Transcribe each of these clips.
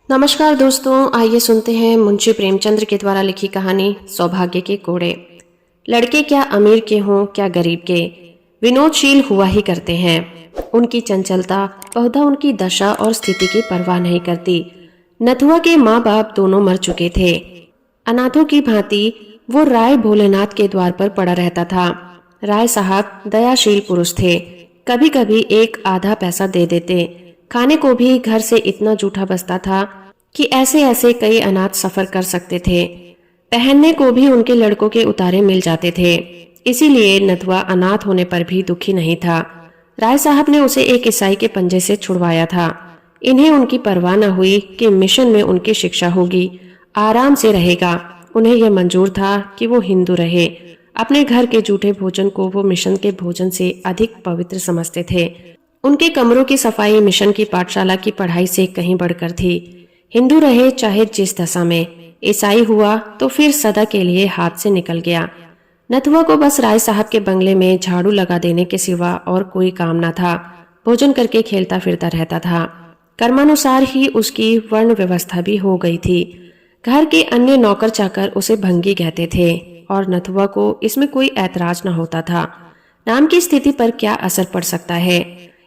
नमस्कार दोस्तों, आइए सुनते हैं मुंशी प्रेमचंद्र के द्वारा लिखी कहानी सौभाग्य के कोड़े। लड़के क्या अमीर के हों क्या गरीब के, विनोदशील हुआ ही करते हैं। उनकी चंचलता बहुधा उनकी दशा और स्थिति की परवाह नहीं करती। नथुआ के माँ बाप दोनों मर चुके थे। अनाथों की भांति वो राय भोलेनाथ के द्वार पर पड़ा रहता था। राय साहब दयाशील पुरुष थे, कभी कभी एक आधा पैसा दे देते। खाने को भी घर से इतना जूठा बचता था कि ऐसे ऐसे कई अनाथ सफर कर सकते थे। पहनने को भी उनके लड़कों के उतारे मिल जाते थे। इसीलिए नथुआ अनाथ होने पर भी दुखी नहीं था। राय साहब ने उसे एक ईसाई के पंजे से छुड़वाया था। इन्हें उनकी परवाह न हुई कि मिशन में उनकी शिक्षा होगी, आराम से रहेगा। उन्हें यह मंजूर था कि वो हिंदू रहे। अपने घर के जूठे भोजन को वो मिशन के भोजन से अधिक पवित्र समझते थे। उनके कमरों की सफाई मिशन की पाठशाला की पढ़ाई से कहीं बढ़कर थी। हिंदू रहे चाहे जिस दशा में, ईसाई हुआ तो फिर सदा के लिए हाथ से निकल गया। नथुआ को बस राय साहब के बंगले में झाड़ू लगा देने के सिवा और कोई काम न था। भोजन करके खेलता फिरता रहता था। कर्मानुसार ही उसकी वर्ण व्यवस्था भी हो गई थी। घर के अन्य नौकर चाकर उसे भंगी कहते थे और नथुआ को इसमें कोई ऐतराज न होता था। नाम की स्थिति पर क्या असर पड़ सकता है,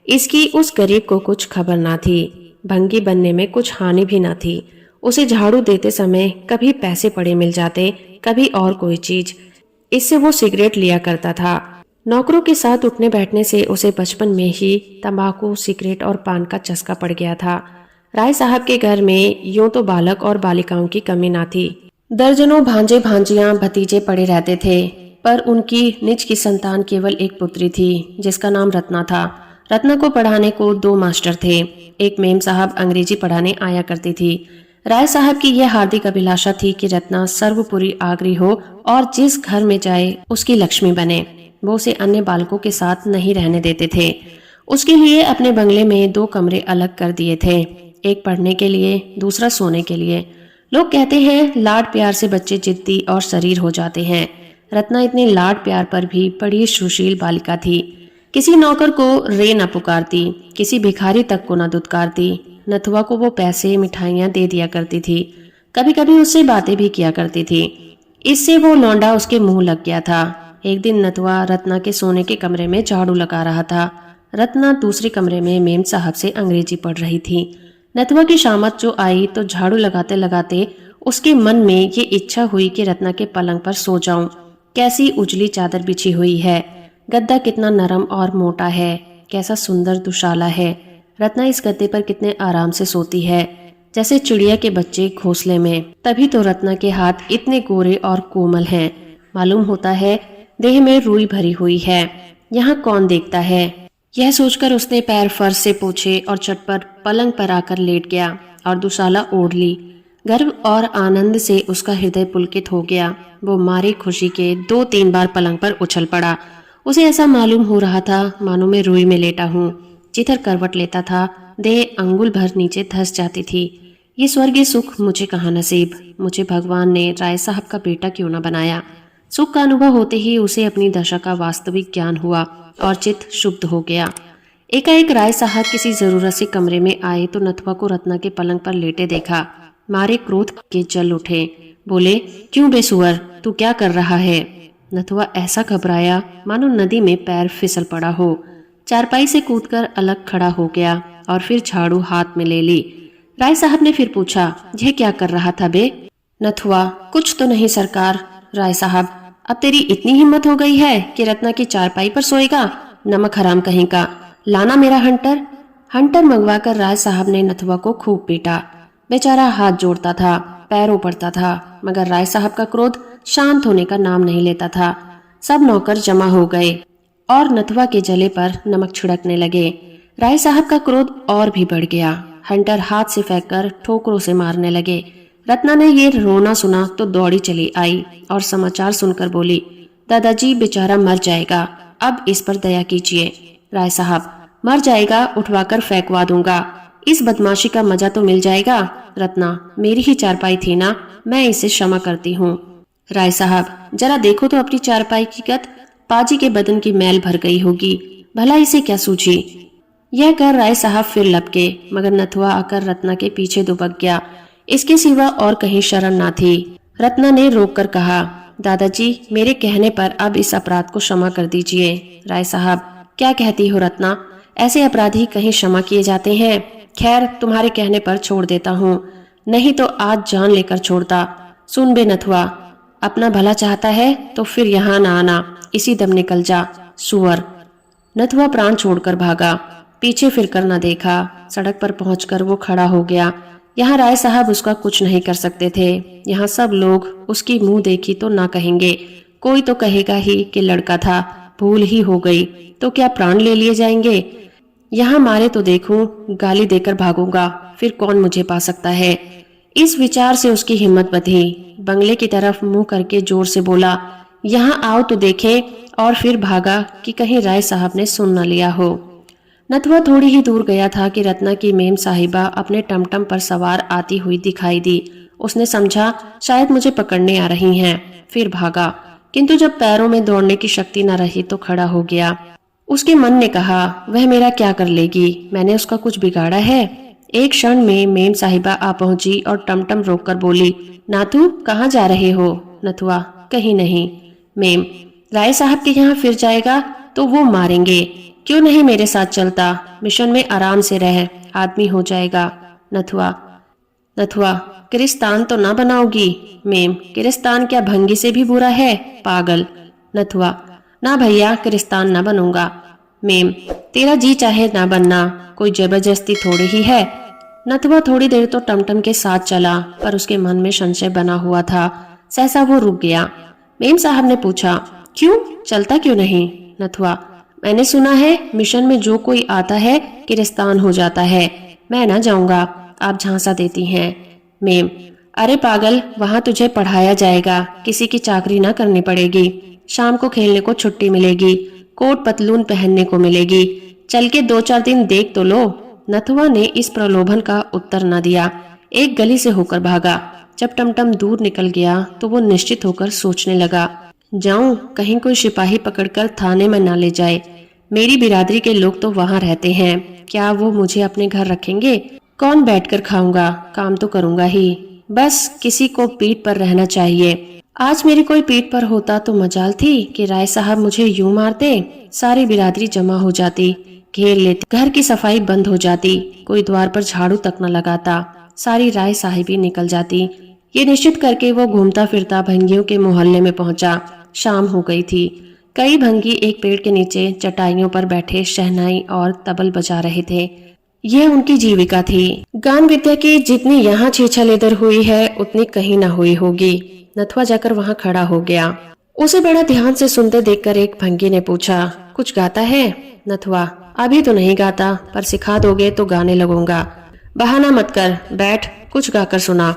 इसकी उस गरीब को कुछ खबर ना थी। भंगी बनने में कुछ हानि भी ना थी। उसे झाड़ू देते समय कभी पैसे पड़े मिल जाते, कभी और कोई चीज। इससे वो सिगरेट लिया करता था। नौकरों के साथ उठने बैठने से उसे बचपन में ही तंबाकू, सिगरेट और पान का चस्का पड़ गया था। राय साहब के घर में यूं तो बालक और बालिकाओं की कमी ना थी। दर्जनों भांजे भांजियां भतीजे पड़े रहते थे, पर उनकी निज की संतान केवल एक पुत्री थी जिसका नाम रत्ना था। रत्ना को पढ़ाने को दो मास्टर थे। एक मेम साहब अंग्रेजी पढ़ाने आया करती थी। राय साहब की यह हार्दिक अभिलाषा थी कि रत्ना सर्वपुरी आगरी हो और जिस घर में जाए उसकी लक्ष्मी बने। वो उसे अन्य बालकों के साथ नहीं रहने देते थे। उसके लिए अपने बंगले में दो कमरे अलग कर दिए थे, एक पढ़ने के लिए, दूसरा सोने के लिए। लोग कहते हैं लाड प्यार से बच्चे जिद्दी और शरीर हो जाते हैं। रत्ना इतने लाड प्यार पर भी बड़ी सुशील बालिका थी। किसी नौकर को रे न पुकारती, किसी भिखारी तक को न दुत्कारती। नथुआ को वो पैसे मिठाइयाँ दे दिया करती थी, कभी कभी उससे बातें भी किया करती थी। इससे वो लौंडा उसके मुंह लग गया था। एक दिन नथुआ रत्ना के सोने के कमरे में झाड़ू लगा रहा था। रत्ना दूसरे कमरे में मेम साहब से अंग्रेजी पढ़ रही थी। नथुआ की शामत जो आई तो झाड़ू लगाते लगाते उसके मन में ये इच्छा हुई कि रत्ना के पलंग पर सो जाऊं। कैसी उजली चादर बिछी हुई है, गद्दा कितना नरम और मोटा है, कैसा सुंदर दुशाला है। रत्ना इस गद्दे पर कितने आराम से सोती है, जैसे चिड़िया के बच्चे घोंसले में। तभी तो रत्ना के हाथ इतने गोरे और कोमल हैं। मालूम होता है देह में रुई भरी हुई है। यहाँ कौन देखता है, यह सोचकर उसने पैर फर्श से पोंछे और चटपर पलंग पर आकर लेट गया और दुशाला ओढ़ ली। गर्व और आनंद से उसका हृदय पुलकित हो गया। वो मारे खुशी के 2-3 बार पलंग पर उछल पड़ा। उसे ऐसा मालूम हो रहा था मानो मैं रुई में लेटा हूँ। जिधर करवट लेता था देह अंगुल भर नीचे धंस जाती थी। ये स्वर्गीय सुख मुझे कहाँ नसीब। मुझे भगवान ने राय साहब का बेटा क्यों न बनाया। सुख का अनुभव होते ही उसे अपनी दशा का वास्तविक ज्ञान हुआ और चित्त शुद्ध हो गया। एकाएक राय साहब किसी जरूरत से कमरे में आए तो नथुआ को रत्ना के पलंग पर लेटे देखा। मारे क्रोध के जल उठे। बोले, क्यों बेसुअर, तू क्या कर रहा है। नथुआ ऐसा घबराया मानो नदी में पैर फिसल पड़ा हो। चारपाई से कूदकर अलग खड़ा हो गया और फिर झाड़ू हाथ में ले ली। राय साहब ने फिर पूछा, यह क्या कर रहा था बे। नथुआ, कुछ तो नहीं सरकार। राय साहब, अब तेरी इतनी हिम्मत हो गई है कि रत्ना की चारपाई पर सोएगा, नमक हराम कहीं का। लाना मेरा हंटर। हंटर मंगवाकर राय साहब ने नथुआ को खूब पीटा। बेचारा हाथ जोड़ता था, पैरों पड़ता था, मगर राय साहब का क्रोध शांत होने का नाम नहीं लेता था। सब नौकर जमा हो गए और नथुआ के जले पर नमक छिड़कने लगे। राय साहब का क्रोध और भी बढ़ गया। हंटर हाथ से फेंककर ठोकरों से मारने लगे। रत्ना ने ये रोना सुना तो दौड़ी चली आई और समाचार सुनकर बोली, दादाजी बेचारा मर जाएगा, अब इस पर दया कीजिए। राय साहब, मर जाएगा, उठवाकर फेंकवा दूंगा, इस बदमाशी का मजा तो मिल जाएगा। रत्ना, मेरी ही चारपाई थी ना, मैं इसे क्षमा करती हूँ। राय साहब, जरा देखो तो अपनी चारपाई की गत, पाजी के बदन की मैल भर गई होगी, भला इसे क्या सूझी। यह कर राय साहब फिर लपके, मगर नथुआ आकर रत्ना के पीछे दुबक गया। इसके सिवा और कहीं शरण ना थी। रत्ना ने रोक कर कहा, दादाजी, मेरे कहने पर अब इस अपराध को क्षमा कर दीजिए। राय साहब, क्या कहती हो रत्ना? ऐसे अपराधी कहीं क्षमा किए जाते हैं? खैर, तुम्हारे कहने पर छोड़ देता हूँ, नहीं तो आज जान लेकर छोड़ता। सुन बे नथुआ, अपना भला चाहता है तो फिर यहाँ ना आना, इसी दम निकल जा, सुअर। नथुआ प्राण छोड़कर भागा, पीछे फिरकर न देखा। सड़क पर पहुंचकर वो खड़ा हो गया। यहाँ राय साहब उसका कुछ नहीं कर सकते थे। यहाँ सब लोग उसकी मुंह देखी तो ना कहेंगे, कोई तो कहेगा ही कि लड़का था, भूल ही हो गई, तो क्या प्राण ले लिए जाएंगे? यहाँ मारे तो देखूं, गाली देकर भागूंगा, फिर कौन मुझे पा सकता है? इस विचार से उसकी हिम्मत बंधी। बंगले की तरफ मुंह करके जोर से बोला, यहाँ आओ तो देखे, और फिर भागा कि कहीं राय साहब ने सुन न लिया हो। नथुआ थोड़ी ही दूर गया था कि रत्ना की मेम साहिबा अपने टमटम पर सवार आती हुई दिखाई दी। उसने समझा शायद मुझे पकड़ने आ रही हैं, फिर भागा, किंतु जब पैरों में दौड़ने की शक्ति न रही तो खड़ा हो गया। उसके मन ने कहा, वह मेरा क्या कर लेगी, मैंने उसका कुछ बिगाड़ा है? एक क्षण में मेम साहिबा आ पहुंची और टमटम रोककर बोली, नाथू, कहाँ जा रहे हो? नथुआ, कहीं नहीं। मेम, राय साहब के यहाँ फिर जाएगा तो वो मारेंगे, क्यों नहीं मेरे साथ चलता? मिशन में आराम से रह, आदमी हो जाएगा। नथुआ, किरिस्तान तो ना बनाओगी? मेम, किरिस्तान क्या भंगी से भी बुरा है, पागल। नथुआ, ना भैया, किरिस्तान ना बनूंगा। मेम, तेरा जी चाहे ना बनना, कोई जबरदस्ती थोड़ी ही है। नथुआ थोड़ी देर तो टमटम के साथ चला, पर उसके मन में संशय बना हुआ था। सहसा वो रुक गया। मेम साहब ने पूछा, क्यों, चलता क्यों नहीं? नथुआ, मैंने सुना है मिशन में जो कोई आता है किरिस्तान हो जाता है, मैं ना जाऊंगा, आप झांसा देती हैं। मेम, अरे पागल, वहाँ तुझे पढ़ाया जाएगा, किसी की चाकरी ना करनी पड़ेगी, शाम को खेलने को छुट्टी मिलेगी, कोट पतलून पहनने को मिलेगी, चल के 2-4 दिन देख तो लो। नथुआ ने इस प्रलोभन का उत्तर न दिया, एक गली से होकर भागा। जब टमटम दूर निकल गया तो वो निश्चित होकर सोचने लगा, जाऊं, कहीं कोई सिपाही पकड़कर थाने में ना ले जाए। मेरी बिरादरी के लोग तो वहाँ रहते हैं, क्या वो मुझे अपने घर रखेंगे? कौन बैठकर खाऊंगा, काम तो करूंगा ही, बस किसी को पीठ पर रहना चाहिए। आज मेरी कोई पीठ पर होता तो मजाल थी कि राय साहब मुझे यूं मारते, सारी बिरादरी जमा हो जाती, घेर लेती, घर की सफाई बंद हो जाती, कोई द्वार पर झाड़ू तक न लगाता, सारी राय साहिबी निकल जाती। ये निश्चित करके वो घूमता फिरता भंगियों के मोहल्ले में पहुंचा। शाम हो गई थी। कई भंगी एक पेड़ के नीचे चटाइयों पर बैठे शहनाई और तबल बजा रहे थे। यह उनकी जीविका थी। गान विद्या की जितनी यहाँ छीछलेदर हुई है उतनी कहीं न हुई होगी। नथुआ जाकर वहाँ खड़ा हो गया। उसे बड़ा ध्यान से सुनते देखकर एक भंगी ने पूछा, कुछ गाता है? नथुआ, अभी तो नहीं गाता, पर सिखा दोगे तो गाने लगूंगा। बहाना मत कर, बैठ, कुछ गाकर सुना।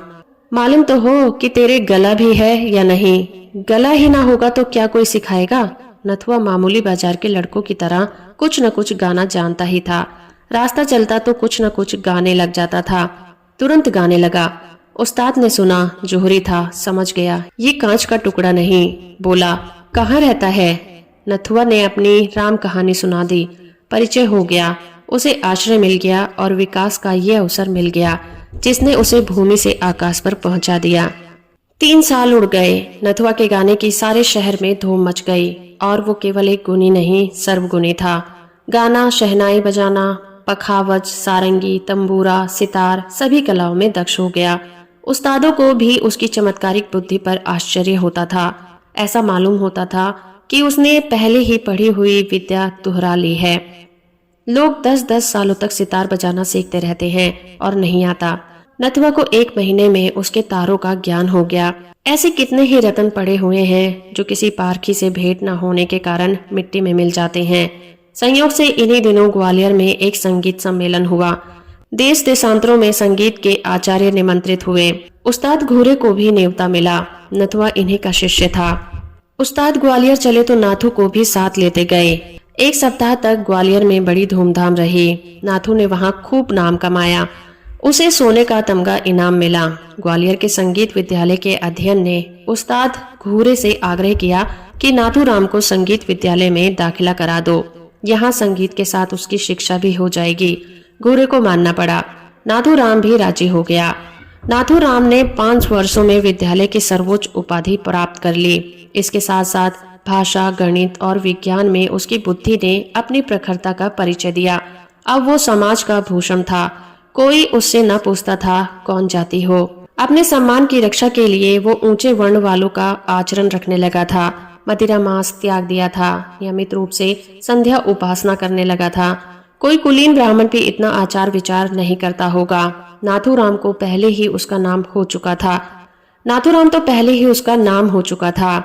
मालूम तो हो कि तेरे गला भी है या नहीं? गला ही ना होगा तो क्या कोई सिखाएगा? नथुआ मामूली बाजार के लड़कों की तरह कुछ न कुछ गाना जानता ही था। रास्ता चलता तो कुछ न कुछ गाने लग जाता था। तुरंत गाने लगा। उस्ताद ने सुना, जोहरी था, समझ गया ये कांच का टुकड़ा नहीं। बोला, कहाँ रहता है? नथुआ ने अपनी राम कहानी सुना दी। परिचय हो गया। उसे आश्रय मिल गया और विकास का ये अवसर मिल गया जिसने उसे भूमि से आकाश पर पहुंचा दिया। 3 साल उड़ गए। नथुआ के गाने की सारे शहर में धूम मच गई और वो केवल एक गुणी नहीं, सर्वगुणी था। गाना, शहनाई बजाना, पखावज, सारंगी, तंबूरा, सितार, सभी कलाओं में दक्ष हो गया। उस्तादों को भी उसकी चमत्कारिक बुद्धि पर आश्चर्य होता था। ऐसा मालूम होता था कि उसने पहले ही पढ़ी हुई विद्या दोहरा ली है। लोग 10-10 सालों तक सितार बजाना सीखते रहते हैं और नहीं आता। नथुआ को 1 महीने में उसके तारों का ज्ञान हो गया। ऐसे कितने ही रत्न पड़े हुए हैं जो किसी पारखी से भेंट न होने के कारण मिट्टी में मिल जाते हैं। संयोग से इन्हीं दिनों ग्वालियर में एक संगीत सम्मेलन हुआ। देश देशांतरों में संगीत के आचार्य निमंत्रित हुए। उस्ताद घूरे को भी न्योता मिला। नथुआ इन्हीं का शिष्य था। उस्ताद ग्वालियर चले तो नाथू को भी साथ लेते गए। 1 सप्ताह तक ग्वालियर में बड़ी धूमधाम रही। नाथू ने वहाँ खूब नाम कमाया। उसे सोने का तमगा इनाम मिला। ग्वालियर के संगीत विद्यालय के अध्ययन ने उस्ताद घूरे से आग्रह किया कि नाथूराम को संगीत विद्यालय में दाखिला करा दो। यहाँ संगीत के साथ उसकी शिक्षा भी हो जाएगी। घूरे को मानना पड़ा। नाथूराम भी राजी हो गया। नाथूराम ने 5 वर्षों में विद्यालय की सर्वोच्च उपाधि प्राप्त कर ली। इसके साथ साथ भाषा, गणित और विज्ञान में उसकी बुद्धि ने अपनी प्रखरता का परिचय दिया। अब वो समाज का भूषण था। कोई उससे न पूछता था कौन जाति हो। अपने सम्मान की रक्षा के लिए वो ऊंचे वर्ण वालों का आचरण रखने लगा था। मदिरा मांस त्याग दिया था। नियमित रूप से संध्या उपासना करने लगा था। कोई कुलीन ब्राह्मण भी इतना आचार विचार नहीं करता होगा। नाथूराम को पहले ही उसका नाम हो चुका था। नाथूराम तो पहले ही उसका नाम हो चुका था।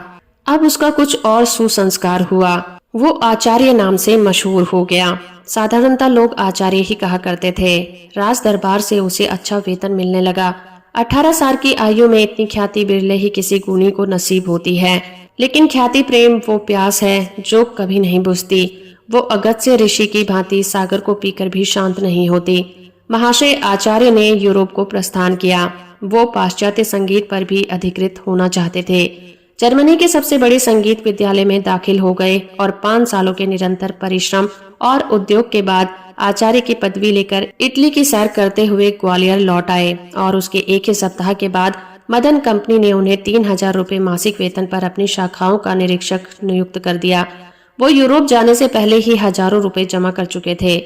अब उसका कुछ और सुसंस्कार हुआ। वो आचार्य नाम से मशहूर हो गया। साधारणतः लोग आचार्य ही कहा करते थे। राज दरबार से उसे अच्छा वेतन मिलने लगा। 18 साल की आयु में इतनी ख्याति बिरले ही किसी गुणी को नसीब होती है। लेकिन ख्याति प्रेम वो प्यास है जो कभी नहीं बुझती। वो अगस्त्य ऋषि की भांति सागर को पीकर भी शांत नहीं होती। महाशय आचार्य ने यूरोप को प्रस्थान किया। वो पाश्चात्य संगीत पर भी अधिकृत होना चाहते थे। जर्मनी के सबसे बड़े संगीत विद्यालय में दाखिल हो गए और 5 सालों के निरंतर परिश्रम और उद्योग के बाद आचार्य की पदवी लेकर इटली की सैर करते हुए ग्वालियर लौट आए। और उसके एक ही सप्ताह के बाद मदन कंपनी ने उन्हें 3000 रुपये मासिक वेतन पर अपनी शाखाओं का निरीक्षक नियुक्त कर दिया। वो यूरोप जाने से पहले ही हजारों रुपए जमा कर चुके थे।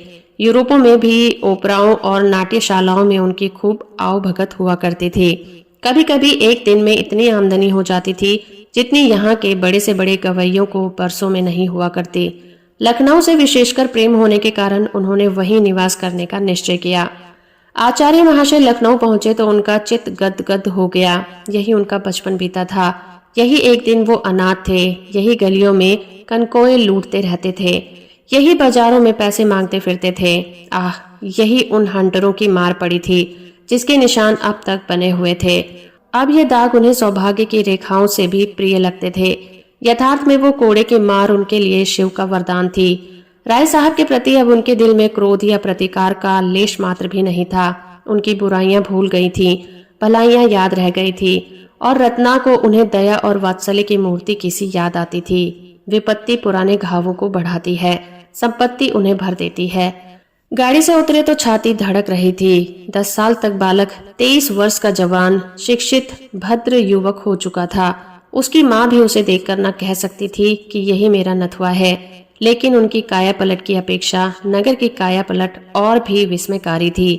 यूरोपों में भी ओपराओं और नाट्यशालाओं में उनकी खूब आवभगत हुआ करती थी। कभी कभी एक दिन में इतनी आमदनी हो जाती थी जितनी यहाँ के बड़े से बड़े गवैयों को बरसों में नहीं हुआ करती। लखनऊ से विशेषकर प्रेम होने के कारण उन्होंने वहीं निवास करने का निश्चय किया। आचार्य महाशय लखनऊ पहुंचे तो उनका चित्त गदगद हो गया। यही उनका बचपन बीता था। यही एक दिन वो अनाथ थे। यही गलियों में कनकोए लूटते रहते थे। यही बाजारों में पैसे मांगते फिरते थे। आह, यही उन हंटरों की मार पड़ी थी जिसके निशान अब तक बने हुए थे। अब ये दाग उन्हें सौभाग्य की रेखाओं से भी प्रिय लगते थे। यथार्थ में वो कोड़े की मार उनके लिए शिव का वरदान थी। राय साहब के प्रति अब उनके दिल में क्रोध या प्रतिकार का लेश मात्र भी नहीं था। उनकी बुराइयां भूल गई थी, भलाइयां याद रह गई थी। और रत्ना को उन्हें दया और वात्सल्य की मूर्ति किसी याद आती थी। विपत्ति पुराने घावों को बढ़ाती है, संपत्ति उन्हें भर देती है। गाड़ी से उतरे तो छाती धड़क रही थी। 10 साल तक बालक, 23 वर्ष का जवान, शिक्षित भद्र युवक हो चुका था। उसकी माँ भी उसे देखकर न कह सकती थी कि यही मेरा नथुआ है। लेकिन उनकी काया पलट की अपेक्षा नगर की काया पलट और भी विस्मयकारी थी।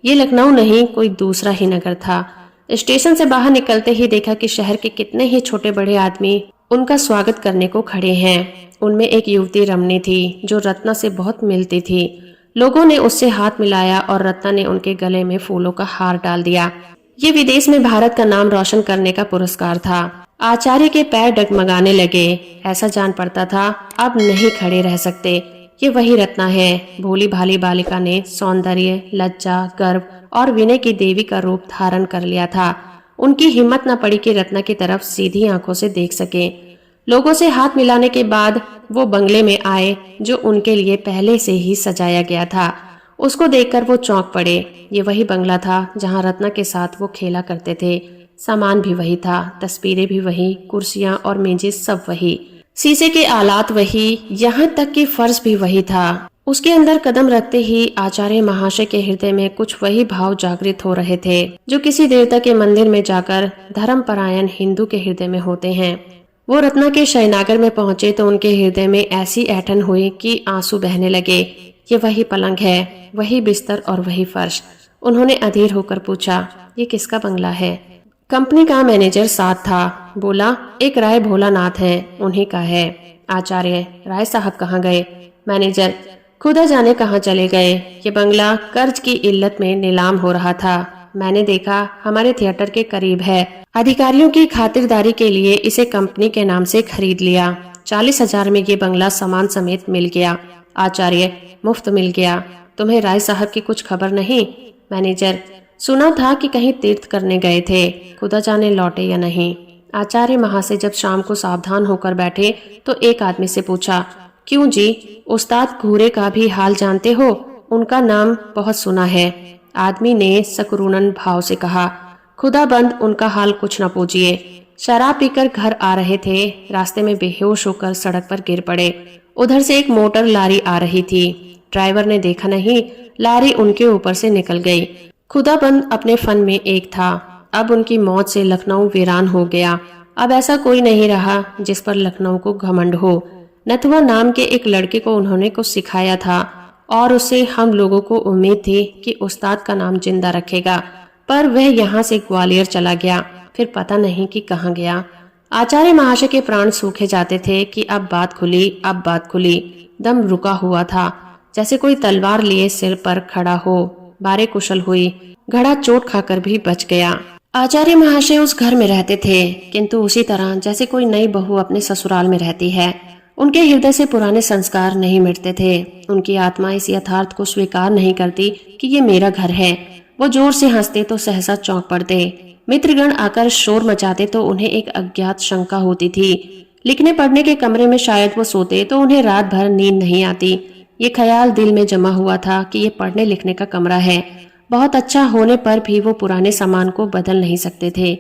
ये लखनऊ नहीं, कोई दूसरा ही नगर था। स्टेशन से बाहर निकलते ही देखा कि शहर के कितने ही छोटे बड़े आदमी उनका स्वागत करने को खड़े हैं। उनमें एक युवती रमणी थी जो रत्ना से बहुत मिलती थी। लोगों ने उससे हाथ मिलाया और रत्ना ने उनके गले में फूलों का हार डाल दिया। ये विदेश में भारत का नाम रोशन करने का पुरस्कार था। आचार्य के पैर डगमगाने लगे। ऐसा जान पड़ता था अब नहीं खड़े रह सकते। ये वही रत्ना है। भोली भाली बालिका ने सौंदर्य, लज्जा, गर्व और विनय की देवी का रूप धारण कर लिया था। उनकी हिम्मत न पड़ी कि रत्ना की तरफ सीधी आंखों से देख सके। लोगों से हाथ मिलाने के बाद वो बंगले में आए जो उनके लिए पहले से ही सजाया गया था। उसको देखकर वो चौंक पड़े। ये वही बंगला था जहां रत्ना के साथ वो खेला करते थे। सामान भी वही था, तस्वीरें भी वही, कुर्सियां और मेजें सब वही, शीशे के आलात वही, यहाँ तक कि फर्श भी वही था। उसके अंदर कदम रखते ही आचार्य महाशय के हृदय में कुछ वही भाव जागृत हो रहे थे जो किसी देवता के मंदिर में जाकर धर्मपरायण हिंदू के हृदय में होते हैं। वो रत्ना के शयनागर में पहुंचे तो उनके हृदय में ऐसी ऐठन हुई कि आंसू बहने लगे। ये वही पलंग है, वही बिस्तर और वही फर्श। उन्होंने अधीर होकर पूछा, ये किसका बंगला है? कंपनी का मैनेजर साथ था। बोला, एक राय भोलानाथ है, उन्हीं का है। आचार्य, राय साहब कहाँ गए? मैनेजर, खुदा जाने कहाँ चले गए। ये बंगला कर्ज की इल्लत में नीलाम हो रहा था। मैंने देखा हमारे थिएटर के करीब है। अधिकारियों की खातिरदारी के लिए इसे कंपनी के नाम से खरीद लिया। 40,000 में ये बंगला सामान समेत मिल गया। आचार्य, मुफ्त मिल गया? तुम्हें राय साहब की कुछ खबर नहीं? मैनेजर, सुना था कि कहीं तीर्थ करने गए थे, खुदा जाने लौटे या नहीं। आचार्य महाशय जब शाम को सावधान होकर बैठे तो एक आदमी से पूछा, क्यों जी, उस्ताद घूरे का भी हाल जानते हो? उनका नाम बहुत सुना है। आदमी ने सकरूनन भाव से कहा, खुदाबंद उनका हाल कुछ न पूछिए। शराब पीकर घर आ रहे थे, रास्ते में बेहोश होकर सड़क पर गिर पड़े। उधर से एक मोटर लारी आ रही थी। ड्राइवर ने देखा नहीं, लारी उनके ऊपर से निकल गई। खुदाबंद अपने फन में एक था। अब उनकी मौत से लखनऊ वीरान हो गया। अब ऐसा कोई नहीं रहा जिस पर लखनऊ को घमंड हो। नथुआ नाम के एक लड़के को उन्होंने कुछ सिखाया था और उससे हम लोगों को उम्मीद थी कि उस्ताद का नाम जिंदा रखेगा, पर वह यहाँ से ग्वालियर चला गया, फिर पता नहीं कि कहाँ गया। आचार्य महाशय के प्राण सूखे जाते थे कि अब बात खुली। दम रुका हुआ था, जैसे कोई तलवार लिए सिर पर खड़ा हो। बारे कुशल हुई, घड़ा चोट खाकर भी बच गया। आचार्य महाशय उस घर में रहते थे, किंतु उसी तरह जैसे कोई नई बहू अपने ससुराल में रहती है। उनके हृदय से पुराने संस्कार नहीं मिटते थे। उनकी आत्मा इस यथार्थ को स्वीकार नहीं करती कि ये मेरा घर है। वो जोर से हंसते तो सहसा चौंक पड़ते। मित्रगण आकर शोर मचाते तो उन्हें एक अज्ञात शंका होती थी। लिखने पढ़ने के कमरे में शायद वो सोते तो उन्हें रात भर नींद नहीं आती। ये ख्याल दिल में जमा हुआ था कि ये पढ़ने लिखने का कमरा है। बहुत अच्छा होने पर भी वो पुराने सामान को बदल नहीं सकते थे।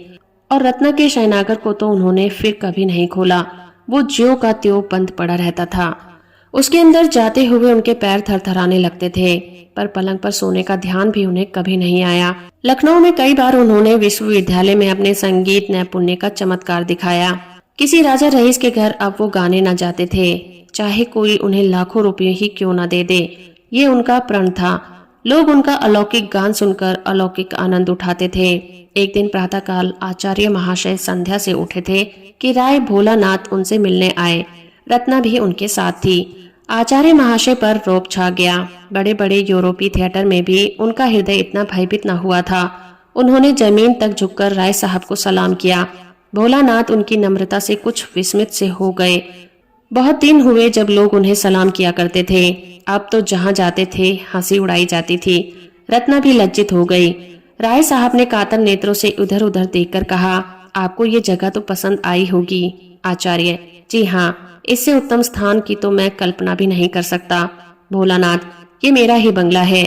और रत्ना के शयनागर को तो उन्होंने फिर कभी नहीं खोला। वो ज्यों का त्यों बंद पड़ा रहता था। उसके अंदर जाते हुए उनके पैर थरथराने लगते थे, पर पलंग पर सोने का ध्यान भी उन्हें कभी नहीं आया। लखनऊ में कई बार उन्होंने विश्वविद्यालय में अपने संगीत नैपुण्य का चमत्कार दिखाया। किसी राजा रईस के घर अब वो गाने न जाते थे, चाहे कोई उन्हें लाखों रुपये ही क्यों न दे दे। ये उनका प्रण था। लोग उनका अलौकिक गान सुनकर अलौकिक आनंद उठाते थे। एक दिन प्रातःकाल आचार्य महाशय संध्या से उठे थे कि राय भोलानाथ उनसे मिलने आए। रत्ना भी उनके साथ थी। आचार्य महाशय पर रौब छा गया। बड़े बड़े यूरोपीय थिएटर में भी उनका हृदय इतना भयभीत न हुआ था। उन्होंने जमीन तक झुककर राय साहब को सलाम किया। भोलानाथ उनकी नम्रता से कुछ विस्मित से हो गए। बहुत दिन हुए जब लोग उन्हें सलाम किया करते थे। अब तो जहाँ जाते थे हंसी उड़ाई जाती थी। रत्ना भी लज्जित हो गई। राय साहब ने कातर नेत्रों से उधर उधर देखकर कहा, आपको ये जगह तो पसंद आई होगी आचार्य। जी हाँ, इससे उत्तम स्थान की तो मैं कल्पना भी नहीं कर सकता। भोलानाथ, ये मेरा ही बंगला है।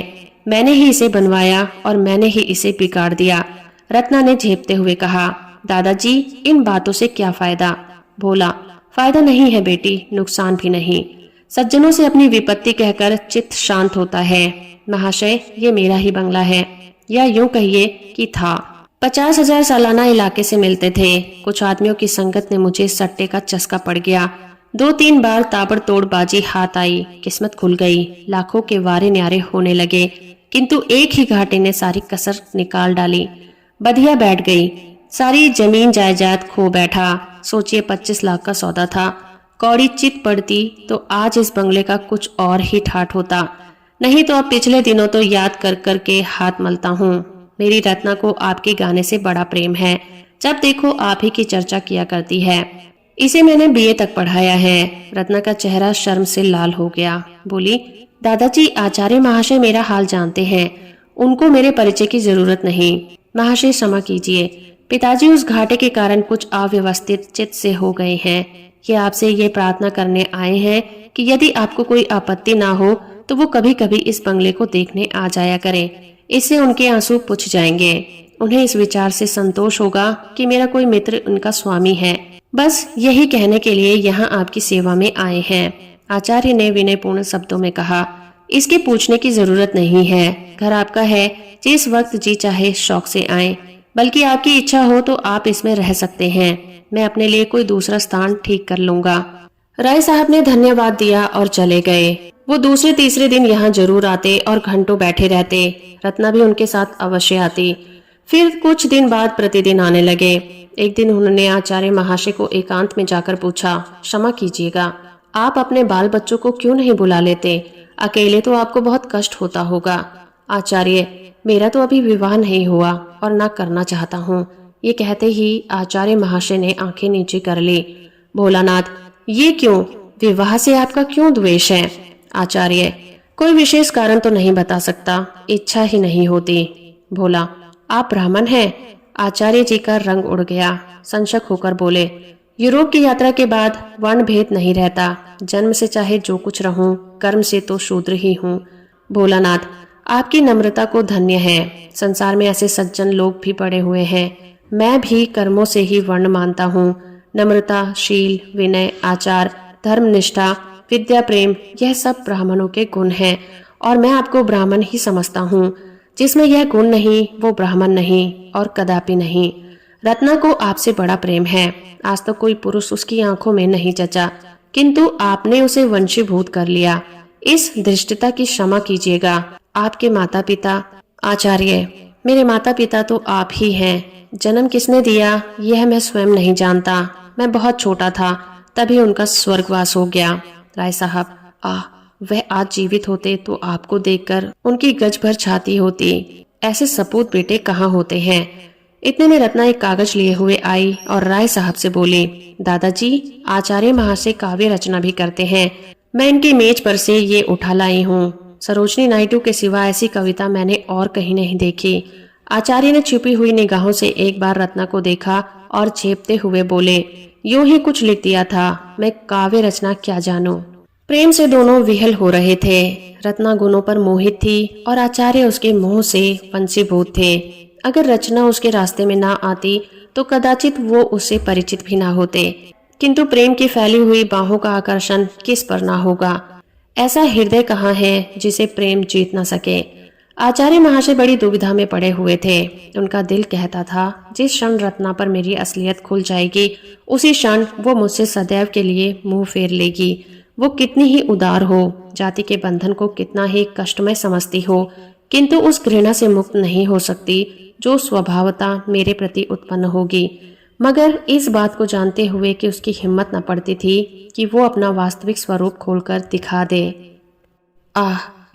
मैंने ही इसे बनवाया और मैंने ही इसे बिगाड़ दिया। रत्ना ने झेपते हुए कहा, दादाजी इन बातों से क्या फायदा। भोला, फायदा नहीं है बेटी, नुकसान भी नहीं। सज्जनों से अपनी विपत्ति कहकर चित्त शांत होता है। महाशय, ये मेरा ही बंगला है, या यूं कहिए कि था। 50,000 सालाना इलाके से मिलते थे। कुछ आदमियों की संगत ने मुझे सट्टे का चस्का पड़ गया। 2-3 बार ताबड़तोड़ बाजी हाथ आई, किस्मत खुल गई। लाखों के वारे न्यारे होने लगे, किंतु एक ही घाटे ने सारी कसर निकाल डाली। बधिया बैठ गई। सारी जमीन जायदाद खो बैठा। सोचिए 25 लाख का सौदा था। कौड़ी चित पड़ती तो आज इस बंगले का कुछ और ही ठाठ होता। नहीं तो अब पिछले दिनों तो याद कर कर के हाथ मलता हूँ। मेरी रत्ना को आपके गाने से बड़ा प्रेम है। जब देखो आप ही की चर्चा किया करती है। इसे मैंने बीए तक पढ़ाया है। रत्ना का चेहरा शर्म से लाल हो गया। बोली, दादाजी आचार्य महाशय मेरा हाल जानते हैं। उनको मेरे परिचय की जरूरत नहीं। महाशय क्षमा कीजिए, पिताजी उस घाटे के कारण कुछ अव्यवस्थित चित्त से हो गए हैं। ये आपसे ये प्रार्थना करने आए हैं कि यदि आपको कोई आपत्ति ना हो तो वो कभी कभी इस बंगले को देखने आ जाया करें। इससे उनके आंसू पुछ जाएंगे। उन्हें इस विचार से संतोष होगा कि मेरा कोई मित्र उनका स्वामी है। बस यही कहने के लिए यहाँ आपकी सेवा में आए हैं। आचार्य ने विनयपूर्ण शब्दों में कहा, इसके पूछने की जरूरत नहीं है। घर आपका है, जिस वक्त जी चाहे शौक से आए। बल्कि आपकी इच्छा हो तो आप इसमें रह सकते हैं। मैं अपने लिए कोई दूसरा स्थान ठीक कर लूंगा। राय साहब ने धन्यवाद दिया और चले गए। वो दूसरे तीसरे दिन यहाँ जरूर आते और घंटों बैठे रहते। रत्ना भी उनके साथ अवश्य आती। फिर कुछ दिन बाद प्रतिदिन आने लगे। एक दिन उन्होंने आचार्य महाशय को एकांत में जाकर पूछा, क्षमा कीजिएगा, आप अपने बाल बच्चों को क्यों नहीं बुला लेते? अकेले तो आपको बहुत कष्ट होता होगा। आचार्य, मेरा तो अभी विवाह नहीं हुआ और ना करना चाहता हूँ। ये कहते ही आचार्य महाशय ने आंखें नीचे कर ली। भोलानाथ, ये क्यों? विवाह से आपका क्यों द्वेष है? आचार्य, कोई विशेष कारण तो नहीं बता सकता, इच्छा ही नहीं होती। भोला, आप ब्राह्मण हैं? आचार्य जी का रंग उड़ गया। संशक होकर बोले, यूरोप की यात्रा के बाद वर्ण भेद नहीं रहता। जन्म से चाहे जो कुछ रहूं, कर्म से तो शूद्र ही हूँ। भोलानाथ, आपकी नम्रता को धन्य है। संसार में ऐसे सज्जन लोग भी पड़े हुए हैं। मैं भी कर्मों से ही वर्ण मानता हूँ। नम्रता, शील, विनय, आचार, धर्म निष्ठा, विद्या, प्रेम, यह सब ब्राह्मणों के गुण हैं और मैं आपको ब्राह्मण ही समझता हूँ। जिसमें यह गुण नहीं वो ब्राह्मण नहीं और कदापि नहीं। रत्ना को आपसे बड़ा प्रेम है। आज तक कोई पुरुष उसकी आंखों में नहीं जचा, किंतु आपने उसे वंशीभूत कर लिया। इस धृष्टता की क्षमा कीजिएगा। आपके माता पिता आचार्य, मेरे माता पिता तो आप ही हैं। जन्म किसने दिया यह मैं स्वयं नहीं जानता। मैं बहुत छोटा था तभी उनका स्वर्गवास हो गया। राय साहब, वह आज जीवित होते तो आपको देखकर उनकी गज भर छाती होती। ऐसे सपूत बेटे कहाँ होते हैं। इतने में रत्ना एक कागज लिए हुए आई और राय साहब से बोली, दादाजी, आचार्य महाशय काव्य रचना भी करते हैं। मैं इनकी मेज पर से ये उठा लाई हूँ। सरोजनी नायडू के सिवा ऐसी कविता मैंने और कहीं नहीं देखी। आचार्य ने छिपी हुई निगाहों से एक बार रत्ना को देखा और झेपते हुए बोले, यूं ही कुछ लिख दिया था, मैं काव्य रचना क्या जानूं। प्रेम से दोनों विहल हो रहे थे। रत्ना गुणों पर मोहित थी और आचार्य उसके मोह से वंशीभूत थे। अगर रचना उसके रास्ते में ना आती तो कदाचित वो उससे परिचित भी ना होते, किंतु प्रेम की फैली हुई बाहों का आकर्षण किस पर ना होगा। ऐसा हृदय कहाँ है जिसे प्रेम जीत न सके। आचार्य महाशय बड़ी दुविधा में पड़े हुए थे। उनका दिल कहता था, जिस क्षण रत्ना पर मेरी असलियत खुल जाएगी उसी क्षण वो मुझसे सदैव के लिए मुंह फेर लेगी। वो कितनी ही उदार हो, जाति के बंधन को कितना ही कष्टमय समझती हो, किंतु उस घृणा से मुक्त नहीं हो सकती जो स्वभावतः मेरे प्रति उत्पन्न होगी। मगर इस बात को जानते हुए कि उसकी हिम्मत न पड़ती थी कि वो अपना वास्तविक स्वरूप खोलकर दिखा दे।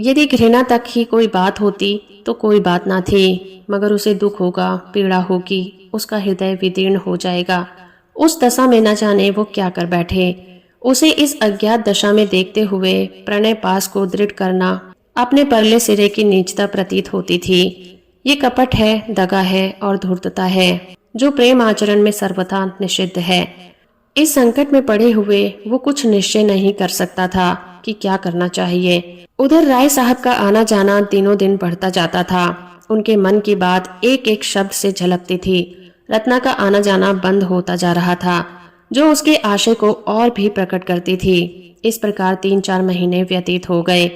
यदि घृणा तक ही कोई बात होती तो कोई बात ना थी, मगर उसे दुख होगा, पीड़ा होगी, उसका हृदय विदीर्ण हो जाएगा। उस दशा में न जाने वो क्या कर बैठे। उसे इस अज्ञात दशा में देखते हुए प्रणय पास को दृढ़ करना अपने परले सिरे की नीचता प्रतीत होती थी। ये कपट है, दगा है और धूर्तता है जो प्रेम आचरण में सर्वथा निषिद्ध है। इस संकट में पड़े हुए वो कुछ निश्चय नहीं कर सकता था कि क्या करना चाहिए। उधर राय साहब का आना जाना दिनों दिन बढ़ता जाता था। उनके मन की बात एक एक शब्द से झलकती थी। रत्ना का आना जाना बंद होता जा रहा था, जो उसके आशय को और भी प्रकट करती थी। इस प्रकार 3-4 महीने व्यतीत हो गए।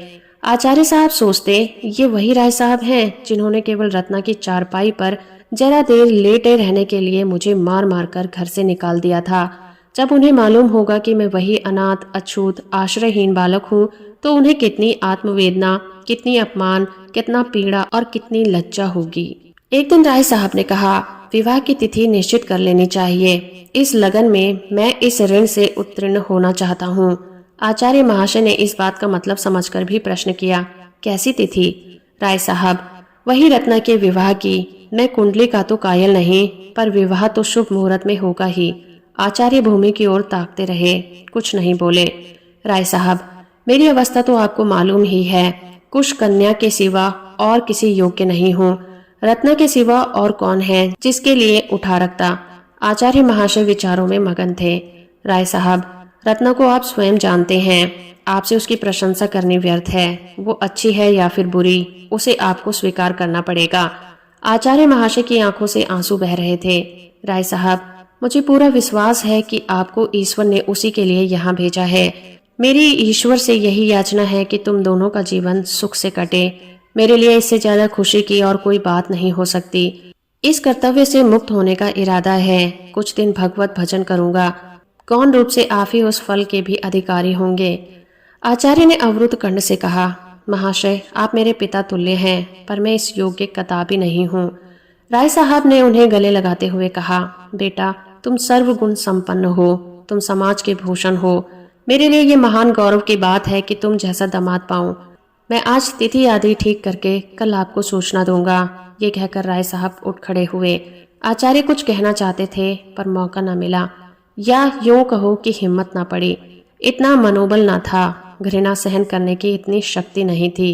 आचार्य साहब सोचते, ये वही राय साहब हैं जिन्होंने केवल रत्ना की चारपाई पर जरा देर लेटे रहने के लिए मुझे मार मार कर घर से निकाल दिया था। जब उन्हें मालूम होगा कि मैं वही अनाथ, अछूत, आश्रयहीन बालक हूँ तो उन्हें कितनी आत्मवेदना, कितनी अपमान, कितना पीड़ा और कितनी लज्जा होगी। एक दिन राय साहब ने कहा, विवाह की तिथि निश्चित कर लेनी चाहिए। इस लगन में मैं इस ऋण से उत्तीर्ण होना चाहता हूँ। आचार्य महाशय ने इस बात का मतलब समझकर भी प्रश्न किया, कैसी तिथि? राय साहब, वही रत्ना के विवाह की। मैं कुंडली का तो कायल नहीं, पर विवाह तो शुभ मुहूर्त में होगा ही। आचार्य भूमि की ओर ताकते रहे, कुछ नहीं बोले। राय साहब, मेरी अवस्था तो आपको मालूम ही है। कुश कन्या के सिवा और किसी योग्य नहीं हूँ। रत्ना के सिवा और कौन है जिसके लिए उठा रखता। आचार्य महाशय विचारों में मगन थे। राय साहब, रत्ना को आप स्वयं जानते हैं। आपसे उसकी प्रशंसा करनी व्यर्थ है। वो अच्छी है या फिर बुरी, उसे आपको स्वीकार करना पड़ेगा। आचार्य महाशय की आंखों से आंसू बह रहे थे। राय साहब, मुझे पूरा विश्वास है कि आपको ईश्वर ने उसी के लिए यहाँ भेजा है। मेरी ईश्वर से यही याचना है कि तुम दोनों का जीवन सुख से कटे। मेरे लिए इससे ज्यादा खुशी की और कोई बात नहीं हो सकती। इस कर्तव्य से मुक्त होने का इरादा है। कुछ दिन भगवत भजन करूंगा। गौण रूप से आप ही उस फल के भी अधिकारी होंगे। आचार्य ने अवरुद्ध कंठ से कहा, महाशय, आप मेरे पिता तुल्य हैं, पर मैं इस योग्य कदापि नहीं हूँ। राय साहब ने उन्हें गले लगाते हुए कहा, बेटा, तुम सर्वगुण संपन्न हो, तुम समाज के भूषण हो। मेरे लिए ये महान गौरव की बात है कि तुम जैसा दामाद पाऊं। मैं आज तिथि आदि ठीक करके कल आपको सूचना दूंगा। ये कहकर राय साहब उठ खड़े हुए। आचार्य कुछ कहना चाहते थे पर मौका न मिला, या यूं कहो कि हिम्मत न पड़ी। इतना मनोबल न था, घृणा सहन करने की इतनी शक्ति नहीं थी।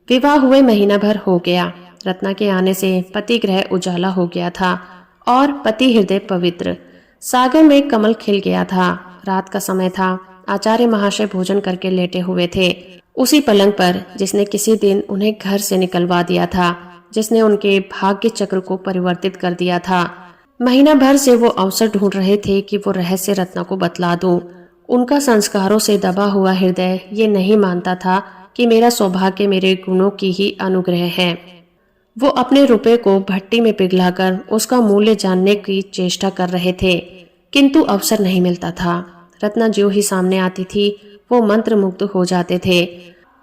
विवाह हुए महीना भर हो गया। रत्ना के आने से पति गृह उजाला हो गया था और पति हृदय पवित्र। सागर में कमल खिल गया था। रात का समय था। आचार्य महाशय भोजन करके लेटे हुए थे, उसी पलंग पर जिसने किसी दिन उन्हें घर से निकलवा दिया था, जिसने उनके भाग्य चक्र को परिवर्तित कर दिया था। महीना भर से वो अवसर ढूंढ रहे थे कि वो रहस्य रत्ना को बतला दूं। उनका संस्कारों से दबा हुआ हृदय ये नहीं मानता था कि मेरा सौभाग्य मेरे गुणों की ही अनुग्रह है। वो अपने रुपए को भट्टी में पिघलाकर उसका मूल्य जानने की चेष्टा कर रहे थे, किंतु अवसर नहीं मिलता था। रत्ना ज्यों ही सामने आती थी वो मंत्रमुग्ध हो जाते थे।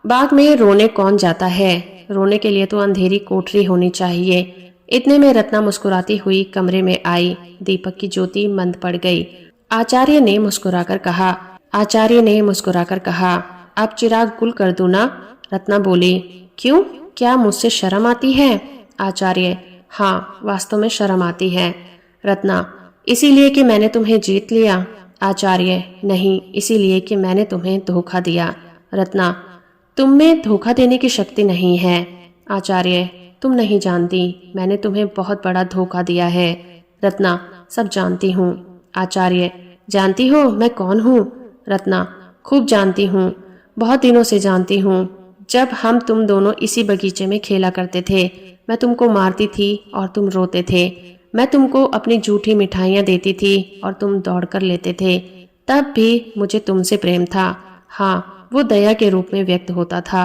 बाग में रोने कौन जाता है, रोने के लिए तो अंधेरी कोठरी होनी चाहिए। इतने में रत्ना मुस्कुराती हुई कमरे में आई। दीपक की ज्योति मंद पड़ गई। आचार्य ने मुस्कुराकर कहा, अब चिराग गुल कर दूं ना? रत्ना बोली, क्यों, क्या मुझसे शर्म आती है? आचार्य, हाँ, वास्तव में शर्म आती है। रत्ना, इसीलिए कि मैंने तुम्हें जीत लिया? आचार्य, नहीं, इसीलिए कि मैंने तुम्हें धोखा दिया। रत्ना, तुम में धोखा देने की शक्ति नहीं है। आचार्य, तुम नहीं जानती, मैंने तुम्हें बहुत बड़ा धोखा दिया है। रत्ना, सब जानती हूँ। आचार्य, जानती हो मैं कौन हूँ? रत्ना, खूब जानती हूँ, बहुत दिनों से जानती हूँ। जब हम तुम दोनों इसी बगीचे में खेला करते थे, मैं तुमको मारती थी और तुम रोते थे। मैं तुमको अपनी झूठी मिठाइयाँ देती थी और तुम दौड़ कर लेते थे। तब भी मुझे तुमसे प्रेम था। हाँ, वो दया के रूप में व्यक्त होता था।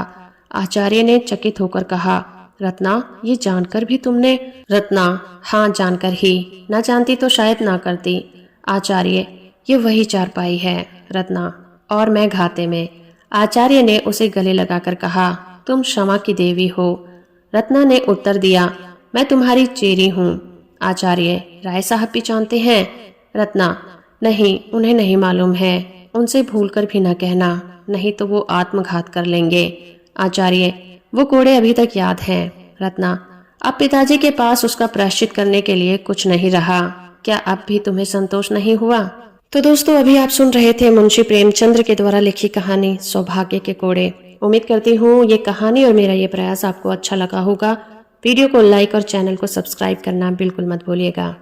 आचार्य ने चकित होकर कहा, रत्ना, ये जानकर भी तुमने? रत्ना, हाँ, जानकर ही, ना जानती तो शायद ना करती। आचार्य, ये वही चारपाई है। रत्ना, और मैं घाते में। आचार्य ने उसे गले लगाकर कहा, तुम क्षमा की देवी हो। रत्ना ने उत्तर दिया, मैं तुम्हारी चेरी हूँ। आचार्य, राय साहब भी जानते हैं? रत्ना, नहीं, उन्हें नहीं मालूम है। उनसे भूलकर भी न कहना, नहीं तो वो आत्मघात कर लेंगे। आचार्य, वो कोड़े अभी तक याद हैं। रत्ना, अब पिताजी के पास उसका प्रायश्चित करने के लिए कुछ नहीं रहा। क्या अब भी तुम्हें संतोष नहीं हुआ? तो दोस्तों, अभी आप सुन रहे थे मुंशी प्रेमचंद्र के द्वारा लिखी कहानी सौभाग्य के कोड़े। उम्मीद करती हूँ ये कहानी और मेरा ये प्रयास आपको अच्छा लगा होगा। वीडियो को लाइक और चैनल को सब्सक्राइब करना बिल्कुल मत भूलिएगा।